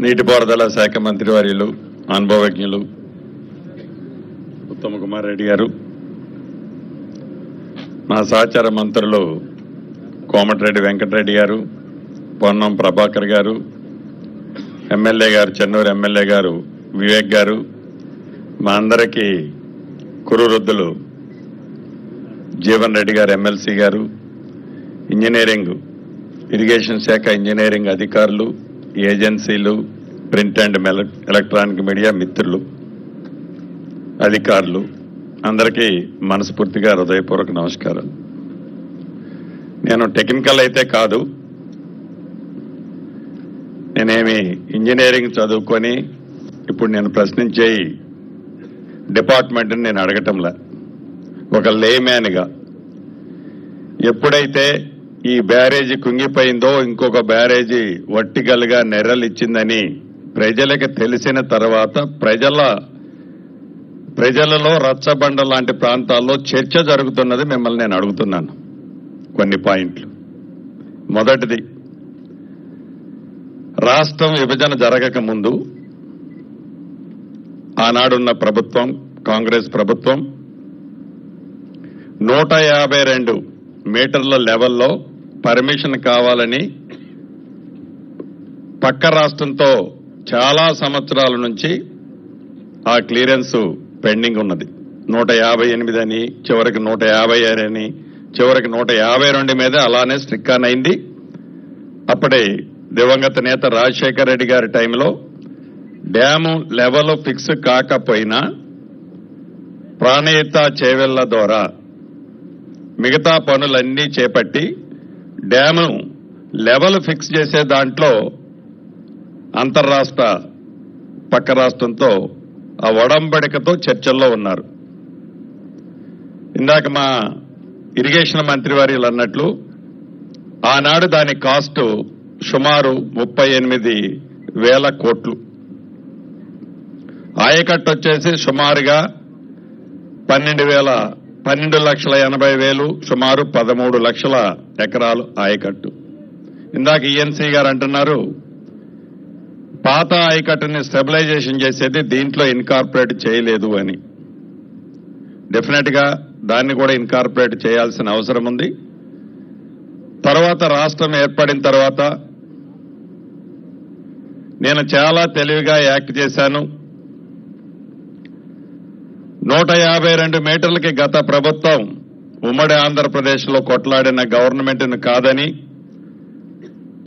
నీటిపారుదల శాఖ మంత్రివర్యులు అనుభవజ్ఞులు ఉత్తమ్ కుమార్ రెడ్డి గారు, నా సహచార మంత్రులు కోమటిరెడ్డి వెంకటరెడ్డి గారు, పొన్నం ప్రభాకర్ గారు, ఎమ్మెల్యే గారు చెన్నూరు ఎమ్మెల్యే గారు వివేక్ గారు, మా అందరికీ కురువృద్ధులు జీవన్ రెడ్డి గారు ఎమ్మెల్సీ గారు, ఇంజనీరింగ్ ఇరిగేషన్ శాఖ ఇంజనీరింగ్ అధికారులు, ఏజెన్సీలు, ప్రింట్ అండ్ ఎలక్ట్రానిక్ మీడియా మిత్రులు, అధికారులు అందరికీ మనస్ఫూర్తిగా హృదయపూర్వక నమస్కారం. నేను టెక్నికల్ అయితే కాదు, నేనేమి ఇంజనీరింగ్ చదువుకొని ఇప్పుడు నేను ప్రశ్నించే డిపార్ట్మెంట్ని నేను అడగటంలా, ఒక లేమ్యాన్గా ఎప్పుడైతే ఈ బ్యారేజీ కుంగిపోయిందో, ఇంకొక బ్యారేజీ వర్టికల్గా నెర్రలిచ్చిందని ప్రజలకు తెలిసిన తర్వాత ప్రజలలో రచ్చబండ లాంటి ప్రాంతాల్లో చర్చ జరుగుతున్నది. మిమ్మల్ని నేను అడుగుతున్నాను కొన్ని పాయింట్లు. మొదటిది, రాష్ట్రం విభజన జరగక ముందు ఆనాడున్న ప్రభుత్వం, కాంగ్రెస్ ప్రభుత్వం 152 మీటర్ల లెవెల్లో పర్మిషన్ కావాలని పక్క రాష్ట్రంతో చాలా సంవత్సరాల నుంచి ఆ క్లియరెన్స్ పెండింగ్ ఉన్నది. 158 అని, చివరికి 156 అని, చివరికి 152 మీద అలానే స్ట్రిక్ ఆన్ అయింది. అప్పుడే దివంగత నేత రాజశేఖర రెడ్డి గారి టైంలో డ్యాము లెవెల్ ఫిక్స్ కాకపోయినా ప్రాణహిత చేవెళ్ల ద్వారా మిగతా పనులన్నీ చేపట్టి డ్యాము లెవెల్ ఫిక్స్ చేసే దాంట్లో అంతర్రాష్ట్ర పక్క రాష్ట్రంతో ఆ ఒడంబడికతో చర్చల్లో ఉన్నారు. ఇందాక మా ఇరిగేషన్ మంత్రివర్యులు అన్నట్లు ఆనాడు దాని కాస్ట్ సుమారు 38,000 కోట్లు. ఆయకట్టు వచ్చేసి సుమారుగా 12,80,000, సుమారు 13 లక్షల ఎకరాలు ఆయకట్టు. ఇందాక ఈఎన్సీ గారు అంటున్నారు పాత ఆయకట్టుని స్టెబిలైజేషన్ చేసేది దీంట్లో ఇన్కార్పొరేట్ చేయలేదు అని. డెఫినెట్ గా దాన్ని కూడా ఇన్కార్పొరేట్ చేయాల్సిన అవసరం ఉంది. తర్వాత రాష్ట్రం ఏర్పడిన తర్వాత నేను చాలా తెలివిగా యాక్ట్ చేశాను. 152 మీటర్లకి గత ప్రభుత్వం ఉమ్మడి ఆంధ్రప్రదేశ్లో కొట్లాడిన గవర్నమెంట్ను కాదని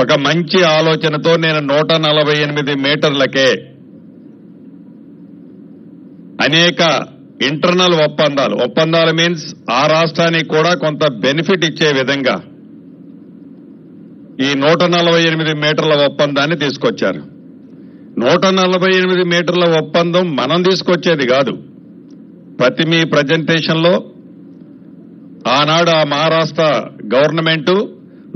ఒక మంచి ఆలోచనతో నేను 148 మీటర్లకే అనేక ఇంటర్నల్ ఒప్పందాలు మీన్స్ ఆ రాష్ట్రానికి కూడా కొంత బెనిఫిట్ ఇచ్చే విధంగా ఈ 148 మీటర్ల ఒప్పందాన్ని తీసుకొచ్చారు. 148 మీటర్ల ఒప్పందం మనం తీసుకొచ్చేది కాదు. ప్రతి మీ ప్రజెంటేషన్ లో ఆనాడు ఆ మహారాష్ట్ర గవర్నమెంట్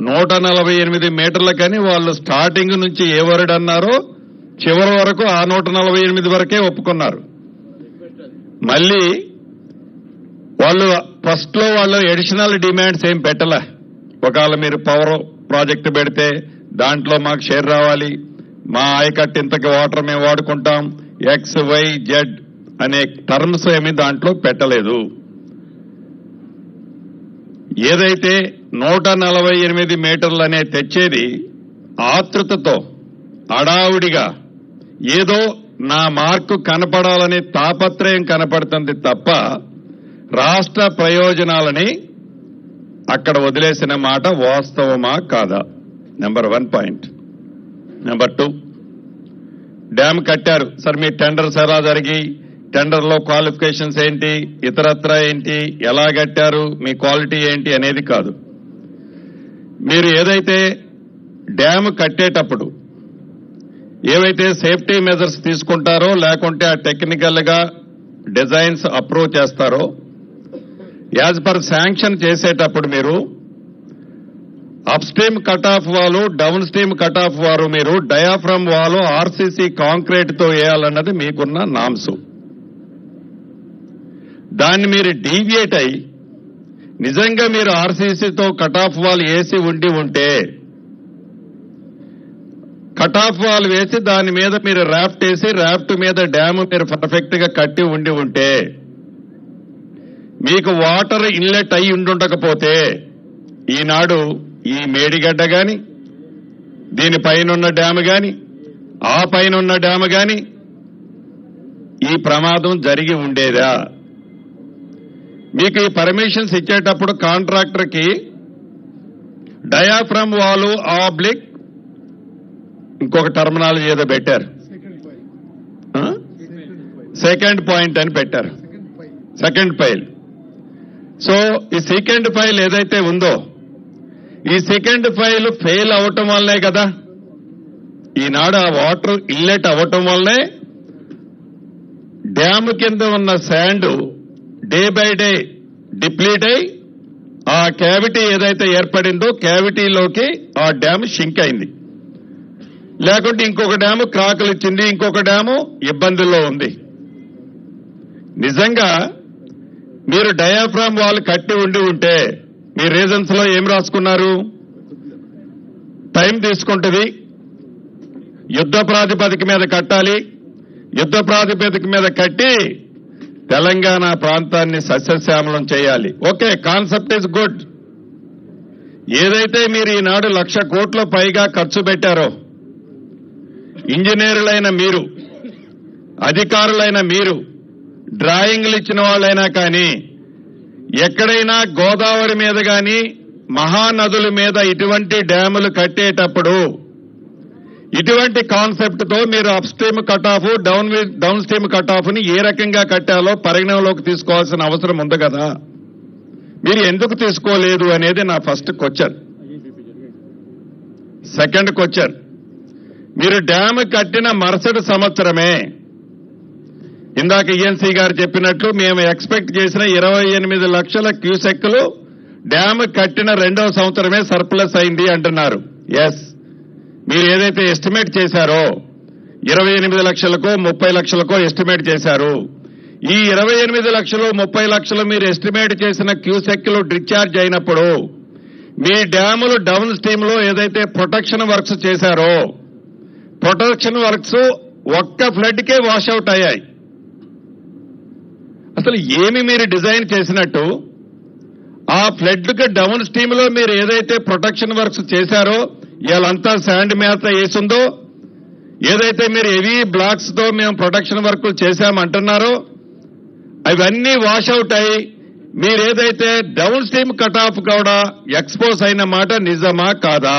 148 మీటర్లకని వాళ్ళు స్టార్టింగ్ నుంచి ఏ వర్డ్ అన్నారో చివరి వరకు ఆ 148 వరకే ఒప్పుకున్నారు. మళ్ళీ వాళ్ళు ఫస్ట్ లో వాళ్ళు అడిషనల్ డిమాండ్స్ ఏం పెట్టలే. ఒకవేళ మీరు పవర్ ప్రాజెక్టు పెడితే దాంట్లో మాకు షేర్ రావాలి, మా ఆయకట్టు ఇంతకి వాటర్ మేము వాడుకుంటాం, XYZ అనే టర్మ్స్ ఏమీ దాంట్లో పెట్టలేదు. ఏదైతే 148 మీటర్లు అనే తెచ్చేది ఆతృతతో అడావుడిగా ఏదో నా మార్కు కనపడాలని తాపత్రయం కనపడుతుంది తప్ప రాష్ట్ర ప్రయోజనాలని అక్కడ వదిలేసిన మాట వాస్తవమా కాదా? Number 1 point. నెంబర్ 2, డ్యామ్ కట్టారు సార్, మీ టెండర్స్ ఎలా జరిగి, టెండర్లో క్వాలిఫికేషన్స్ ఏంటి, ఇతరత్ర ఏంటి, ఎలా కట్టారు, మీ క్వాలిటీ ఏంటి అనేది కాదు. మీరు ఏదైతే డ్యామ్ కట్టేటప్పుడు ఏవైతే సేఫ్టీ మెజర్స్ తీసుకుంటారో లేకుంటే ఆ టెక్నికల్ గా డిజైన్స్ అప్రూవ్ చేస్తారో యాజ్ పర్ శాంక్షన్ చేసేటప్పుడు మీరు అప్ స్ట్రీమ్ కట్ ఆఫ్ వాలు, డౌన్ స్ట్రీమ్ కట్ ఆఫ్ వారు మీరు డయాఫ్రమ్ వాలు ఆర్సీసీ కాంక్రీట్ తో వేయాలన్నది మీకున్న నామ్స్. దాన్ని మీరు డీవియేట్ అయి నిజంగా మీరు ఆర్సీసీతో కట్ ఆఫ్ వాల్ వేసి ఉంటే కట్ ఆఫ్ వాల్ వేసి దాని మీద మీరు రాఫ్ట్ వేసి రాఫ్ట్ మీద డ్యామ్ మీరు పర్ఫెక్ట్ గా కట్టి ఉంటే మీకు వాటర్ ఇన్లెట్ అయి ఉండకపోతే ఈనాడు ఈ మేడిగడ్డ గాని దీనిపైనున్న డ్యామ్ గాని ఆ పైన డ్యామ్ గాని ఈ ప్రమాదం జరిగి ఉండేదా? మీకు ఈ పర్మిషన్స్ ఇచ్చేటప్పుడు కాంట్రాక్టర్ కి డయాఫ్రమ్ వాల్ ఆబ్లిక్ ఇంకొక టర్మినాలజీ ఏదో పెట్టారు, సెకండ్ పాయింట్ అని పెట్టారు, సెకండ్ పైల్. సో ఈ సెకండ్ పైల్ ఏదైతే ఉందో ఈ సెకండ్ పైల్ ఫెయిల్ అవటం వల్లే కదా ఈనాడు ఆ వాటర్ ఇన్లెట్ అవటం వల్లే డ్యామ్ కింద ఉన్న sand day by day deplete అయి ఆ క్యావిటీ ఏదైతే ఏర్పడిందో క్యావిటీలోకి ఆ డ్యామ్ షింక్ అయింది. లేకుంటే ఇంకొక డ్యాము క్రాకులు ఇచ్చింది, ఇంకొక డ్యాము ఇబ్బందుల్లో ఉంది. నిజంగా మీరు డయాఫ్రామ్ వాల్ కట్టి ఉంటే మీ రీజన్స్ లో ఏం రాసుకున్నారు? టైం తీసుకుంటుంది, యుద్ధ ప్రాతిపదిక మీద కట్టాలి, యుద్ధ ప్రాతిపదిక మీద కట్టి తెలంగాణ ప్రాంతాన్ని సస్యశ్యామలం చేయాలి. Okay, concept is good. ఏదైతే మీరు ఈనాడు 1,00,000 కోట్ల పైగా ఖర్చు పెట్టారో, ఇంజనీర్లైన మీరు, అధికారులైన మీరు, డ్రాయింగ్లు ఇచ్చిన వాళ్ళైనా కానీ ఎక్కడైనా గోదావరి మీద కానీ మహానదుల మీద ఇటువంటి డ్యాములు కట్టేటప్పుడు ఇటువంటి కాన్సెప్ట్ తో మీరు up stream cut off down stream cut off ని ఏ రకంగా కట్టాలో పరిగణలోకి తీసుకోవాల్సిన అవసరం ఉంది కదా. మీరు ఎందుకు తీసుకోలేదు అనేది నా ఫస్ట్ క్వశ్చన్. సెకండ్ క్వశ్చన్, మీరు డ్యామ్ కట్టిన మరుసటి సంవత్సరమే ఇందాక ఈఎన్సీ గారు చెప్పినట్లు మేము ఎక్స్పెక్ట్ చేసిన 28 లక్షల క్యూసెక్లు డ్యామ్ కట్టిన 2వ సంవత్సరమే సర్ప్లస్ అయింది అంటున్నారు. ఎస్, మీరు ఏదైతే ఎస్టిమేట్ చేశారో 28 లక్షలకో 30 లక్షలకో ఎస్టిమేట్ చేశారు. ఈ 28 లక్షలు 30 లక్షలు మీరు ఎస్టిమేట్ చేసిన క్యూసెక్లు డిశ్చార్జ్ అయినప్పుడు మీ డ్యాములు డౌన్ స్ట్రీమ్ లో ఏదైతే ప్రొటెక్షన్ వర్క్స్ చేశారో ప్రొటెక్షన్ వర్క్స్ ఒక్క ఫ్లడ్ కే వాషౌట్ అయ్యాయి. అసలు ఏమి మీరు డిజైన్ చేసినట్టు ఆ ఫ్లడ్ కి డౌన్ స్ట్రీమ్ లో మీరు ఏదైతే ప్రొటెక్షన్ వర్క్స్ చేశారో ఇవాళంతా శాండ్ మేత వేసిందో, ఏదైతే మీరు హెవీ బ్లాక్స్ తో మేము ప్రొటెక్షన్ వర్క్ చేశామంటున్నారో అవన్నీ వాషౌట్ అయి మీరేదైతే డౌన్ స్ట్రీమ్ కట్ ఆఫ్ కూడా ఎక్స్పోజ్ అయిన మాట నిజమా కాదా?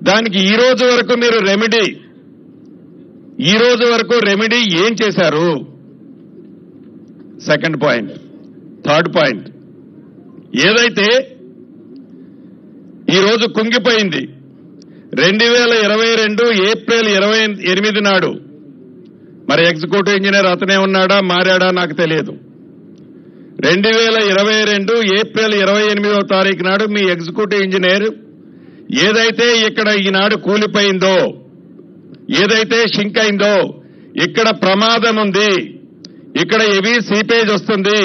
దానికి ఈ రోజు వరకు రెమెడీ ఏం చేశారు? Second point. థర్డ్ పాయింట్, ఏదైతే ఈ రోజు కుంగిపోయింది 2022 ఏప్రిల్ 28 నాడు, మరి ఎగ్జిక్యూటివ్ ఇంజనీర్ అతనే ఉన్నాడా మారాడా నాకు తెలియదు. 2022 ఏప్రిల్ 28వ తారీఖు నాడు మీ ఎగ్జిక్యూటివ్ ఇంజనీర్ ఏదైతే ఇక్కడ ఈనాడు కూలిపోయిందో, ఏదైతే షింక్ అయిందో, ఇక్కడ ప్రమాదం ఉంది, ఇక్కడ హెవీ సీపేజ్ వస్తుంది,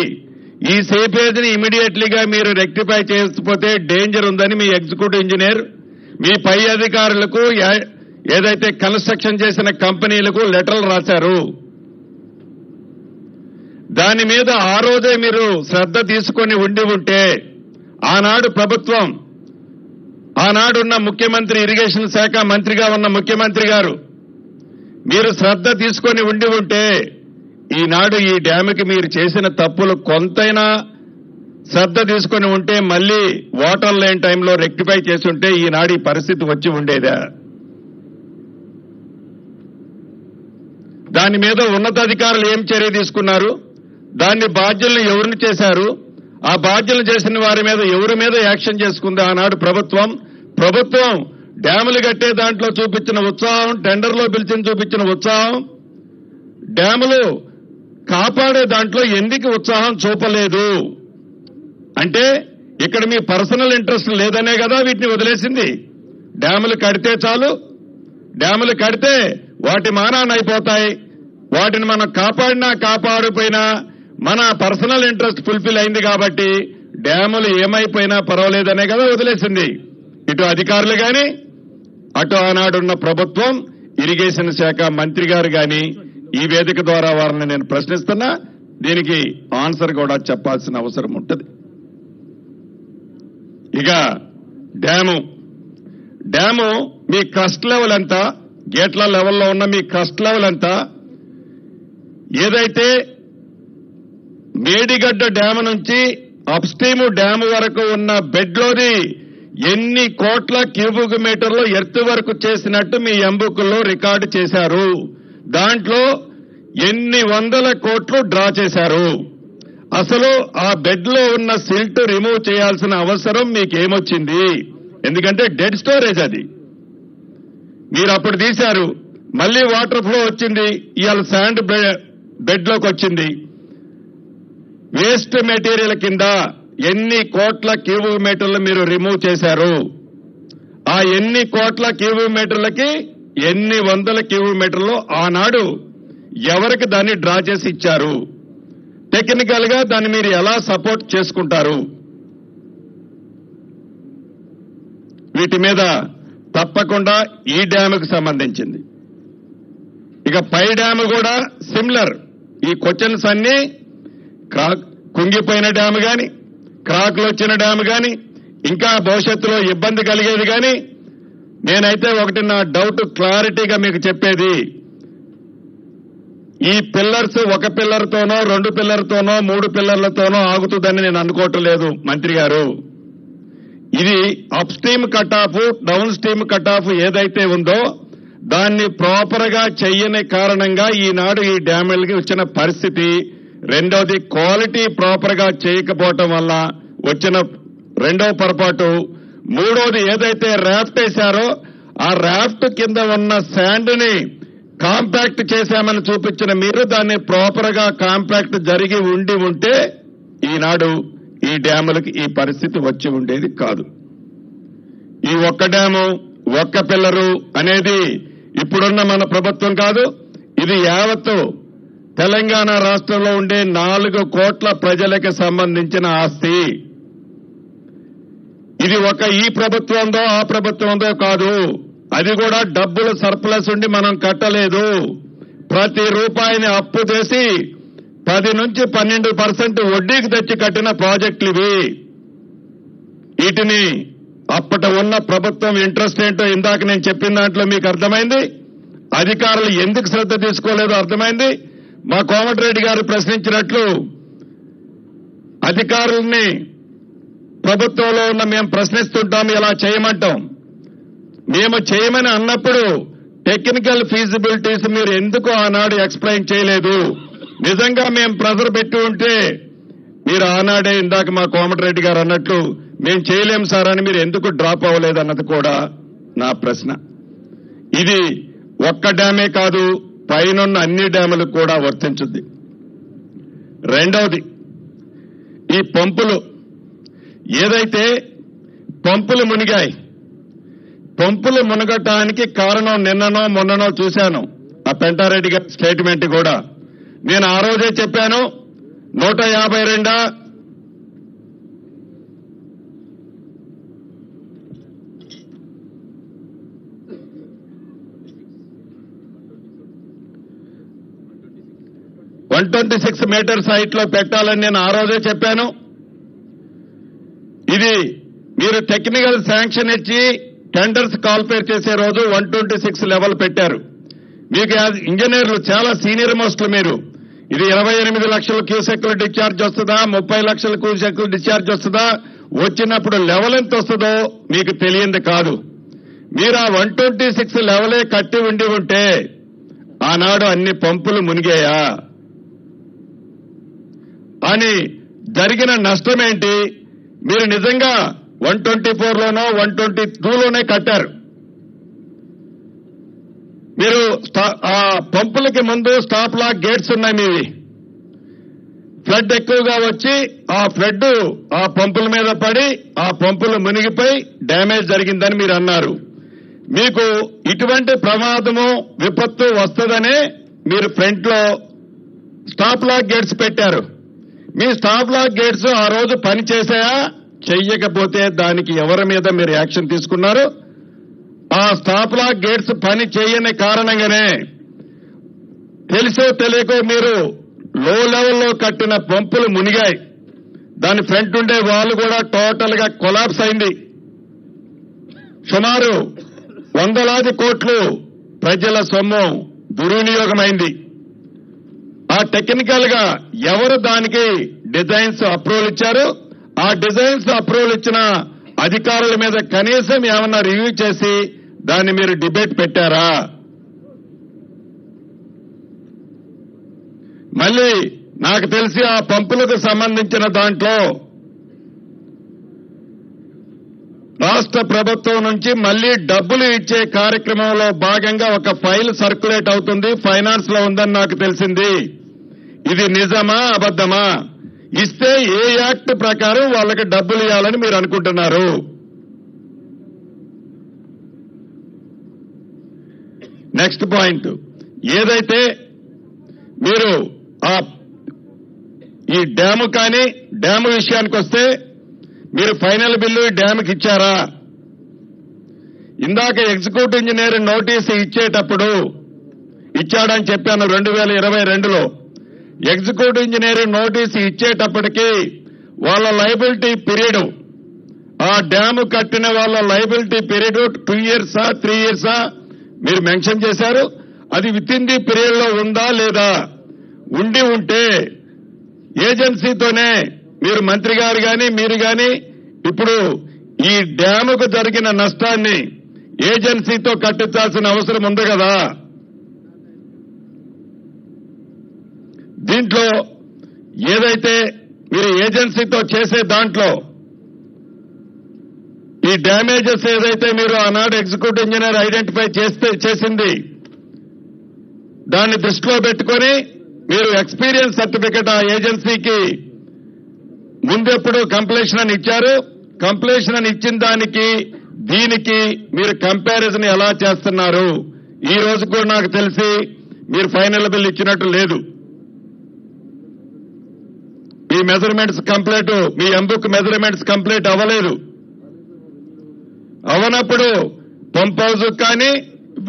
ఈ సీపేజ్ ని ఇమీడియట్లీగా మీరు రెక్టిఫై చేయకపోతే డేంజర్ ఉందని మీ ఎగ్జిక్యూటివ్ ఇంజనీర్ మీ పై అధికారులకు ఏదైతే కన్స్ట్రక్షన్ చేసిన కంపెనీలకు లెటర్లు రాశారు. దాని మీద ఆ రోజే మీరు శ్రద్ధ తీసుకొని ఉంటే ఆనాడు ప్రభుత్వం, ఆనాడున్న ముఖ్యమంత్రి, ఇరిగేషన్ శాఖ మంత్రిగా ఉన్న ముఖ్యమంత్రి గారు మీరు శ్రద్ధ తీసుకొని ఉంటే ఈనాడు ఈ డ్యామ్కి మీరు చేసిన తప్పులు కొంతైనా శ్రద్ధ తీసుకొని ఉంటే మళ్లీ వాటర్ లేని టైంలో రెక్టిఫై చేసి ఉంటే ఈనాడు ఈ పరిస్థితి వచ్చి ఉండేదా? దాని మీద ఉన్నతాధికారులు ఏం చర్య తీసుకున్నారు? దాన్ని బాధ్యులను ఎవరిని చేశారు? ఆ బాధ్యులు చేసిన వారి మీద ఎవరి మీద యాక్షన్ చేసుకుంది ఆనాడు ప్రభుత్వం? డ్యాములు కట్టే దాంట్లో చూపించిన ఉత్సాహం, టెండర్లో పిలిచిన చూపించిన ఉత్సాహం, డ్యాములు కాపాడే దాంట్లో ఎందుకు ఉత్సాహం చూపలేదు? అంటే ఇక్కడ మీ పర్సనల్ ఇంట్రెస్ట్ లేదనే కదా వీటిని వదిలేసింది. డ్యాములు కడితే చాలు, డ్యాములు కడితే వాటి మానాన్ని అయిపోతాయి, వాటిని మనం కాపాడినా కాపాడిపోయినా మన పర్సనల్ ఇంట్రెస్ట్ ఫుల్ఫిల్ అయింది కాబట్టి డ్యాములు ఏమైపోయినా పర్వాలేదనే కదా వదిలేసింది. ఇటు అధికారులు గాని అటు ఆనాడున్న ప్రభుత్వం ఇరిగేషన్ శాఖ మంత్రి గారు గాని ఈ వేదిక ద్వారా వారిని నేను ప్రశ్నిస్తున్నా. దీనికి ఆన్సర్ కూడా చెప్పాల్సిన అవసరం ఉంటుంది. ఇక డ్యాము మీ క్రస్ట్ లెవెల్ ఎంత, గేట్ల లెవెల్లో ఉన్న మీ క్రస్ట్ లెవెల్ ఎంత, ఏదైతే మేడిగడ్డ డ్యాము నుంచి అప్స్ట్రీమ్ డ్యాము వరకు ఉన్న బెడ్లోని ఎన్ని కోట్ల క్యూబిక్ మీటర్లు ఎర్త్ వరకు చేసినట్టు మీ ఎంబుకుల్లో రికార్డు చేశారు. దాంట్లో ఎన్ని వందల కోట్లు డ్రా చేశారు. అసలు ఆ బెడ్ లో ఉన్న సిల్ట్ రిమూవ్ చేయాల్సిన అవసరం మీకేమొచ్చింది? ఎందుకంటే డెడ్ స్టోరేజ్ అది. మీరు అప్పుడు తీశారు, మళ్లీ వాటర్ ఫ్లో వచ్చింది, ఇవాళ శాండ్ బెడ్ లోకి వచ్చింది. వేస్ట్ మెటీరియల్ కింద ఎన్ని కోట్ల క్యూబిక్ మీటర్లు మీరు రిమూవ్ చేశారు? ఆ ఎన్ని కోట్ల క్యూబిక్ మీటర్లకి ఎన్ని వందల క్యూబిక్ మీటర్లు ఆనాడు ఎవరికి దాన్ని డ్రా చేసి ఇచ్చారు? టెక్నికల్ గా దాన్ని మీరు ఎలా సపోర్ట్ చేసుకుంటారు? వీటి మీద తప్పకుండా ఈ డ్యాముకు సంబంధించింది. ఇక పై డ్యాము కూడా సిమిలర్. ఈ క్వశ్చన్స్ అన్ని కుంగిపోయిన డ్యాము గాని, క్రాక్లు వచ్చిన డ్యాము గాని, ఇంకా భవిష్యత్తులో ఇబ్బంది కలిగేది గాని, నేనైతే ఒకటి నా డౌట్ క్లారిటీగా మీకు చెప్పేది, ఈ పిల్లర్స్ ఒక పిల్లర్తోనో 2 పిల్లర్తోనో 3 పిల్లర్లతోనో ఆగుతుందని నేను అనుకోవటం లేదు మంత్రి గారు. ఇది up stream cut off, down stream cut off ఏదైతే ఉందో దాన్ని ప్రాపర్ గా చెయ్యని కారణంగా ఈనాడు ఈ డ్యాములకి వచ్చిన పరిస్థితి. రెండోది క్వాలిటీ ప్రాపర్ గా చేయకపోవటం వల్ల వచ్చిన రెండో పొరపాటు. మూడోది ఏదైతే రాఫ్ట్ వేశారో ఆ రాఫ్ట్ కింద ఉన్న శాండ్ ని కాంపాక్ట్ చేశామని చూపించిన మీరు దాన్ని ప్రాపర్ గా కాంపాక్ట్ జరిగి ఉంటే ఈనాడు ఈ డ్యాములకి ఈ పరిస్థితి వచ్చి ఉండేది కాదు. ఈ ఒక్క డ్యాము ఒక్క పిల్లరు అనేది ఇప్పుడున్న మన ప్రభుత్వం కాదు, ఇది యావత్తు తెలంగాణ రాష్ట్రంలో ఉండే 4 కోట్ల ప్రజలకు సంబంధించిన ఆస్తి. ఇది ఒక ఈ ప్రభుత్వందో ఆ ప్రభుత్వందో కాదు, అది కూడా డబ్బులు సర్ప్లస్ ఉండి మనం కట్టలేదు. ప్రతి రూపాయిని అప్పు చేసి 10 నుంచి 12% వడ్డీకి తెచ్చి కట్టిన ప్రాజెక్టులు ఇవి. వీటిని అప్పటి ఉన్న ప్రభుత్వం ఇంట్రెస్ట్ ఏంటో ఇందాక నేను చెప్పిన దాంట్లో మీకు అర్థమైంది. అధికారులు ఎందుకు శ్రద్ధ తీసుకోలేదో అర్థమైంది. మా కోమటిరెడ్డి గారు ప్రశ్నించినట్లు అధికారుల్ని ప్రభుత్వంలో ఉన్న మేము ప్రశ్నిస్తుంటాం, ఇలా చేయమంటాం. మేము చేయమని అన్నప్పుడు టెక్నికల్ ఫీజిబిలిటీస్ మీరు ఎందుకు ఆనాడు ఎక్స్ప్లెయిన్ చేయలేదు? నిజంగా మేము ప్రెజర్ పెట్టి ఉంటే మీరు ఆనాడే ఇందాక మా కోమటిరెడ్డి గారు అన్నట్లు మేము చేయలేం సార్ అని మీరు ఎందుకు డ్రాప్ అవ్వలేదు అన్నది కూడా నా ప్రశ్న. ఇది ఒక్క డ్యామే కాదు, పైనున్న అన్ని డ్యాములకు కూడా వర్తించుద్ది. రెండవది, ఈ పంపులు ఏదైతే పంపులు మునిగాయి, పంపులు మునగటానికి కారణం నిన్ననో మొన్ననో చూశాను ఆ పెంటారెడ్డి గారి స్టేట్మెంట్ కూడా. నేను ఆ రోజే చెప్పాను 152 126 మీటర్స్ హైట్ లో పెట్టాలని నేను ఆ రోజే చెప్పాను. ఇది మీరు టెక్నికల్ శాంక్షన్ ఇచ్చి టెండర్స్ కాల్ఫేర్ చేసే రోజు 126 లెవెల్ పెట్టారు. మీకు ఇంజనీర్లు చాలా సీనియర్ మోస్ట్లు మీరు. ఇది 28 లక్షల క్యూసెక్లు డిశ్చార్జ్ వస్తుందా, 30 లక్షల క్యూసెక్లు డిశ్చార్జ్ వస్తుందా, వచ్చినప్పుడు లెవెల్ ఎంత వస్తుందో మీకు తెలియంది కాదు. మీరు ఆ 126 లెవెలే కట్టి ఉంటే ఆనాడు అన్ని పంపులు మునిగాయా అని జరిగిన నష్టం ఏంటి? మీరు నిజంగా 124లోనో 122లోనే కట్టారు. మీరు ఆ పంపులకి ముందు స్టాప్ లాక్ గేట్స్ ఉన్నాయి మీవి. ఫ్లడ్ ఎక్కువగా వచ్చి ఆ ఫ్లడ్ ఆ పంపుల మీద పడి ఆ పంపులు మునిగిపోయి డ్యామేజ్ జరిగిందని మీరు అన్నారు. మీకు ఇటువంటి ప్రమాదము విపత్తు వస్తుందనే మీరు ఫ్రంట్ లో స్టాప్ లాక్ గేట్స్ పెట్టారు. మీ స్టాప్ లాక్ గేట్స్ ఆ రోజు పని చేశాయా చెయ్యకపోతే దానికి ఎవరి మీద మీరు యాక్షన్ తీసుకున్నారు? ఆ స్టాప్ లాక్ గేట్స్ పని చేయని కారణంగానే తెలుసో తెలియకో మీరు లో లెవెల్లో కట్టిన పంపులు మునిగాయి. దాని ఫ్రంట్ ఉండే వాళ్ళు కూడా టోటల్ గా కొలాప్స్ అయింది. సుమారు వందలాది కోట్లు ప్రజల సొమ్ము దుర్వినియోగమైంది. ఆ టెక్నికల్ గా ఎవరు దానికి డిజైన్స్ అప్రూవల్ ఇచ్చారు? ఆ డిజైన్స్ అప్రూవల్ ఇచ్చిన అధికారుల మీద కనీసం ఏమన్నా రివ్యూ చేసి దాన్ని మీరు డిబేట్ పెట్టారా? మళ్ళీ నాకు తెలిసి ఆ పంపులకు సంబంధించిన దాంట్లో రాష్ట్ర ప్రభుత్వం నుంచి మళ్లీ డబ్బులు ఇచ్చే కార్యక్రమంలో భాగంగా ఒక ఫైల్ సర్క్యులేట్ అవుతుంది, ఫైనాన్స్ లో ఉందని నాకు తెలిసింది. ఇది నిజమా అబద్ధమా? ఇస్తే ఏ యాక్ట్ ప్రకారం వాళ్ళకి డబ్బులు ఇవ్వాలని మీరు అనుకుంటున్నారు? నెక్స్ట్ పాయింట్, ఏదైతే మీరు ఈ డ్యాము కానీ డ్యాము విషయానికి వస్తే మీరు ఫైనల్ బిల్లు డ్యాముకి ఇచ్చారా? ఇందాక ఎగ్జిక్యూటివ్ ఇంజనీర్ నోటీసు ఇచ్చేటప్పుడు ఇచ్చాడని చెప్పాను 2022లో. ఎగ్జిక్యూటివ్ ఇంజనీర్ నోటీసు ఇచ్చేటప్పటికి వాళ్ళ లయబిలిటీ పీరియడ్, ఆ డ్యాము కట్టిన వాళ్ళ లయబిలిటీ పీరియడ్ 2 years 3 years మీరు మెన్షన్ చేశారు. అది విత్ ఇన్ ది పీరియడ్ లో ఉందా లేదా? ఉండి ఉంటే ఏజెన్సీతోనే మీరు మంత్రి గారు గాని మీరు గాని ఇప్పుడు ఈ డ్యాముకు జరిగిన నష్టాన్ని ఏజెన్సీతో కట్టించాల్సిన అవసరం ఉంది కదా. దీంట్లో ఏదైతే మీరు ఏజెన్సీతో చేసే దాంట్లో ఈ డ్యామేజెస్ ఏదైతే మీరు ఆనాడు ఎగ్జిక్యూటివ్ ఇంజనీర్ ఐడెంటిఫై చేసింది దాన్ని దృష్టిలో పెట్టుకొని మీరు ఎక్స్పీరియన్స్ సర్టిఫికెట్ ఆ ఏజెన్సీకి ముందెప్పుడు కంప్లీషన్ అని ఇచ్చారు. కంప్లీషన్ అని ఇచ్చిన దానికి దీనికి మీరు కంపారిజన్ ఎలా చేస్తున్నారు? ఈ రోజు కూడా నాకు తెలిసి మీరు ఫైనల్ బిల్ ఇచ్చినట్టు లేదు. మీ మెజర్మెంట్స్ కంప్లీట్, మీ ఎంబుక్ మెజర్మెంట్స్ కంప్లీట్ అవ్వలేదు. అవనప్పుడు పంప్ హౌస్ కానీ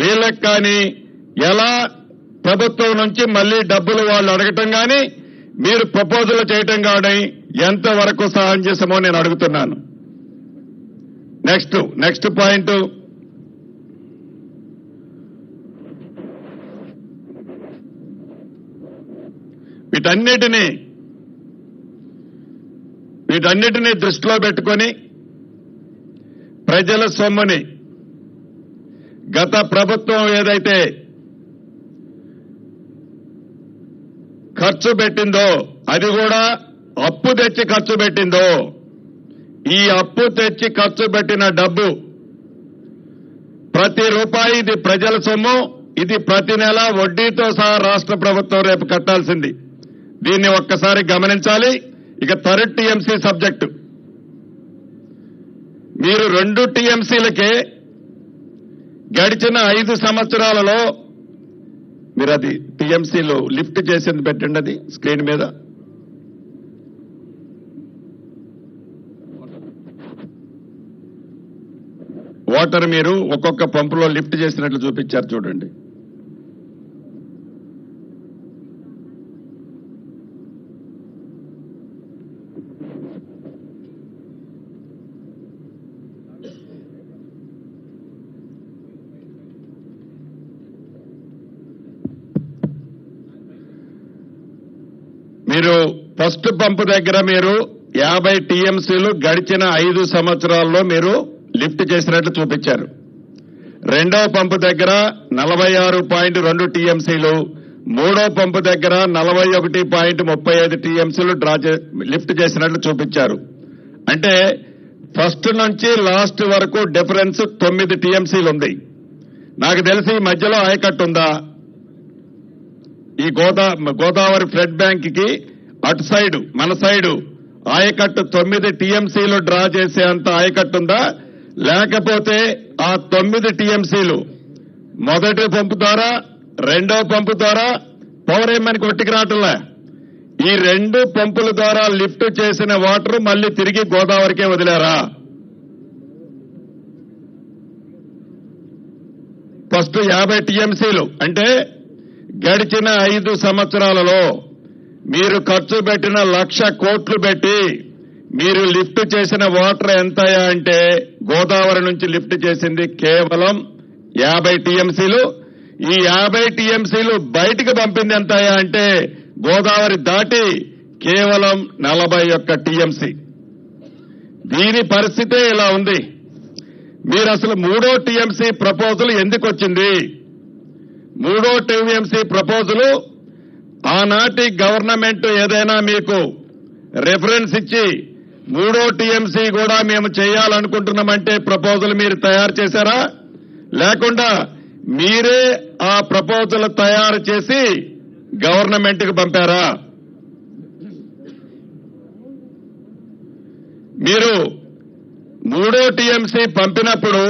వీళ్ళకి కానీ ఎలా ప్రభుత్వం నుంచి మళ్లీ డబ్బులు వాళ్ళు అడగటం కానీ మీరు ప్రపోజల్ చేయటం కానీ ఎంతవరకు సమంజసమో నేను అడుగుతున్నాను. నెక్స్ట్ పాయింట్, వీటన్నిటినీ దృష్టిలో పెట్టుకొని ప్రజల సొమ్ముని గత ప్రభుత్వం ఏదైతే ఖర్చు పెట్టిందో అది కూడా అప్పు తెచ్చి ఖర్చు పెట్టిందో, ఈ అప్పు తెచ్చి ఖర్చు పెట్టిన డబ్బు ప్రతి రూపాయి ఇది ప్రజల సొమ్ము. ఇది ప్రతి నెల వడ్డీతో సహా రాష్ట్ర ప్రభుత్వం రేపు కట్టాల్సింది. దీన్ని ఒక్కసారి గమనించాలి. ఇక థర్డ్ టీఎంసీ సబ్జెక్టు, మీరు 2 టీఎంసీలకే గడిచిన 5 సంవత్సరాలలో మీరు అది టీఎంసీలో లిఫ్ట్ చేసింది పెట్టండి, అది స్క్రీన్ మీద. వాటర్ మీరు ఒక్కొక్క పంపులో లిఫ్ట్ చేసినట్లు చూపించారు చూడండి. మీరు ఫస్ట్ పంపు దగ్గర మీరు 50 టీఎంసీలు గడిచిన 5 సంవత్సరాల్లో మీరు లిఫ్ట్ చేసినట్లు చూపించారు. రెండవ పంపు దగ్గర 46.2 టీఎంసీలు, మూడో పంపు దగ్గర 41.35 టీఎంసీలు లిఫ్ట్ చేసినట్లు చూపించారు. అంటే ఫస్ట్ నుంచి లాస్ట్ వరకు డిఫరెన్స్ 9 టీఎంసీలు ఉంది. నాకు తెలిసి మధ్యలో ఆయకట్టు ఉందా? ఈ గోదావరి ఫ్లడ్ బ్యాంక్ కి అటు సైడు మన సైడు ఆయకట్టు 9 టీఎంసీలు డ్రా చేసే అంత ఆయకట్టు ఉందా? లేకపోతే ఆ 9 టీఎంసీలు మొదటి పంపు ద్వారా రెండో పంపు ద్వారా పవర్ ఏమని కొట్టుకు రావట్లే, ఈ 2 పంపుల ద్వారా లిఫ్ట్ చేసిన వాటర్ మళ్ళీ తిరిగి గోదావరికే వదిలారా? ఫస్ట్ 50 టీఎంసీలు అంటే గడిచిన 5 సంవత్సరాలలో మీరు ఖర్చు పెట్టిన 1,00,000 కోట్లు పెట్టి మీరు లిఫ్ట్ చేసిన వాటర్ ఎంతయా అంటే గోదావరి నుంచి లిఫ్ట్ చేసింది కేవలం 50 టీఎంసీలు. ఈ 50 టీఎంసీలు బయటికి పంపింది ఎంతయా అంటే గోదావరి దాటి కేవలం 41 టీఎంసీ. దీని పరిస్థితే ఇలా ఉంది. మీరు అసలు 3వ టీఎంసీ ప్రపోజల్ ఎందుకు వచ్చింది? 3వ టీఎంసీ ప్రపోజల్ ఆనాటి గవర్నమెంట్ ఏదైనా మీకు రెఫరెన్స్ ఇచ్చి 3వ టీఎంసీ కూడా మేము చేయాలనుకుంటున్నామంటే ప్రపోజల్ మీరు తయారు చేశారా? లేకుండా మీరే ఆ ప్రపోజల్ తయారు చేసి గవర్నమెంట్కి పంపారా? మీరు 3వ టీఎంసీ పంపినప్పుడు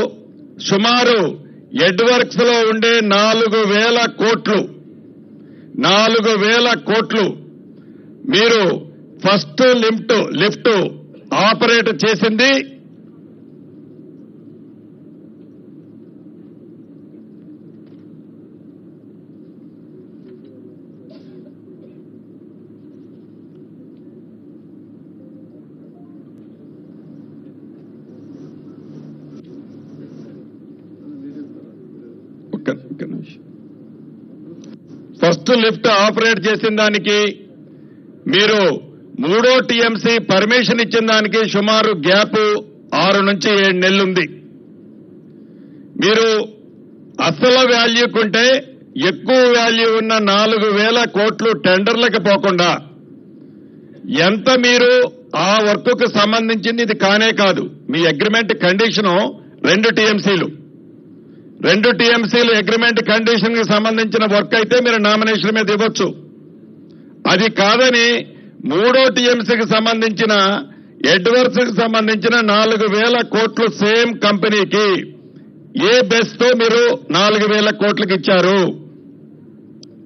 సుమారు ఎడ్వర్క్స్ లో ఉండే 4,000 కోట్లు మీరు ఫస్ట్ లిఫ్ట్ ఆపరేట్ చేసింది ఫస్ట్ లిఫ్ట్ ఆపరేట్ చేసిన దానికి మీరు 3వ టీఎంసీ పర్మిషన్ ఇచ్చిన దానికి సుమారు గ్యాప్ 6 నుంచి 7 నెలలుంది. మీరు అసలు వాల్యూ కొంటే ఎక్కువ వాల్యూ ఉన్న 4,000 కోట్లు టెండర్లకు పోకుండా ఎంత మీరు ఆ వర్క్కు సంబంధించింది ఇది కానే కాదు. మీ అగ్రిమెంట్ కండిషను 2 టీఎంసీలు అగ్రిమెంట్ కండిషన్ కి సంబంధించిన వర్క్ అయితే మీరు నామినేషన్ మీద ఇవ్వచ్చు. అది కాదని 3వ టీఎంసీకి సంబంధించిన ఎడ్వర్క్స్ కి సంబంధించిన 4,000 కోట్లు సేమ్ కంపెనీకి ఏ బేస్ తో మీరు 4,000 కోట్లకి ఇచ్చారు?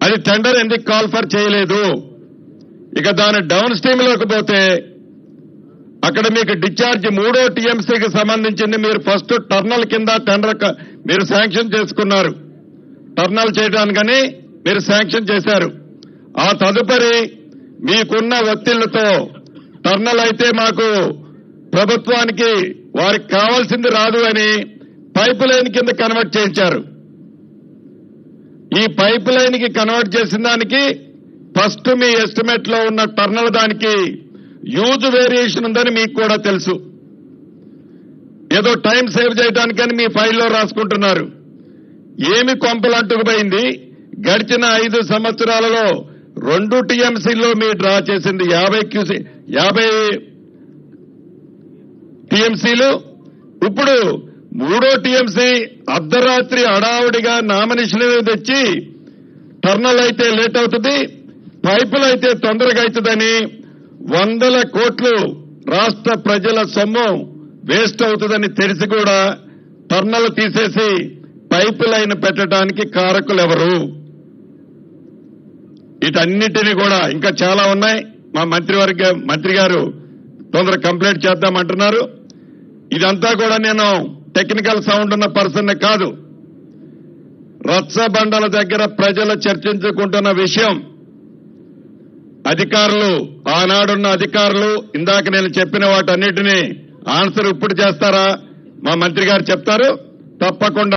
అది టెండర్ ఎందుకు కాల్ ఫర్ చేయలేదు? ఇక దాని డౌన్ స్ట్రీమ్ లోకి పోతే అక్కడ మీకు డిశ్చార్జ్ 3వ టీఎంసీకి సంబంధించింది మీరు ఫస్ట్ టర్నల్ కింద టెండర్ మీరు శాంక్షన్ చేసుకున్నారు. టర్నల్ చేయడానికని మీరు శాంక్షన్ చేశారు. ఆ తదుపరి మీకున్న ఒత్తిళ్లతో టర్నల్ అయితే మాకు ప్రభుత్వానికి వారికి కావాల్సింది రాదు అని పైప్ లైన్ కింద కన్వర్ట్ చేయించారు. ఈ పైప్ లైన్ కి కన్వర్ట్ చేసిన దానికి ఫస్ట్ మీ ఎస్టిమేట్ లో ఉన్న టర్నల్ దానికి హ్యూజ్ వేరియేషన్ ఉందని మీకు కూడా తెలుసు. ఏదో టైం సేవ్ చేయడానికని మీ ఫైల్లో రాసుకుంటున్నారు. ఏమి కొంపలంటుకుపోయింది? గడిచిన 5 సంవత్సరాలలో 2 టీఎంసీల్లో మీరు డ్రా చేసింది 50 టీఎంసీలు. ఇప్పుడు 3వ టీఎంసీ అర్ధరాత్రి హడావుడిగా నామినేషన్ తెచ్చి టర్నల్ అయితే లేట్ అవుతుంది, పైపులు అయితే తొందరగా అవుతుందని 100 కోట్లు రాష్ట్ర ప్రజల సొమ్ము వేస్ట్ అవుతుందని తెలిసి కూడా టర్నల్ తీసేసి పైప్ లైన్ పెట్టడానికి కారకులు ఎవరు? వీటన్నిటినీ కూడా ఇంకా చాలా ఉన్నాయి. మా మంత్రి గారు తొందర కంప్లీట్ చేద్దామంటున్నారు. ఇదంతా కూడా నేను టెక్నికల్ సౌండ్ ఉన్న పర్సన్ కాదు. రచ్చబండల దగ్గర ప్రజలు చర్చించుకుంటున్న విషయం. అధికారులు, ఆనాడున్న అధికారులు ఇందాక నేను చెప్పిన వాటన్నిటినీ ఆన్సర్ ఇప్పుడు చేస్తారా? మా మంత్రి గారు చెప్తారు తప్పకుండా.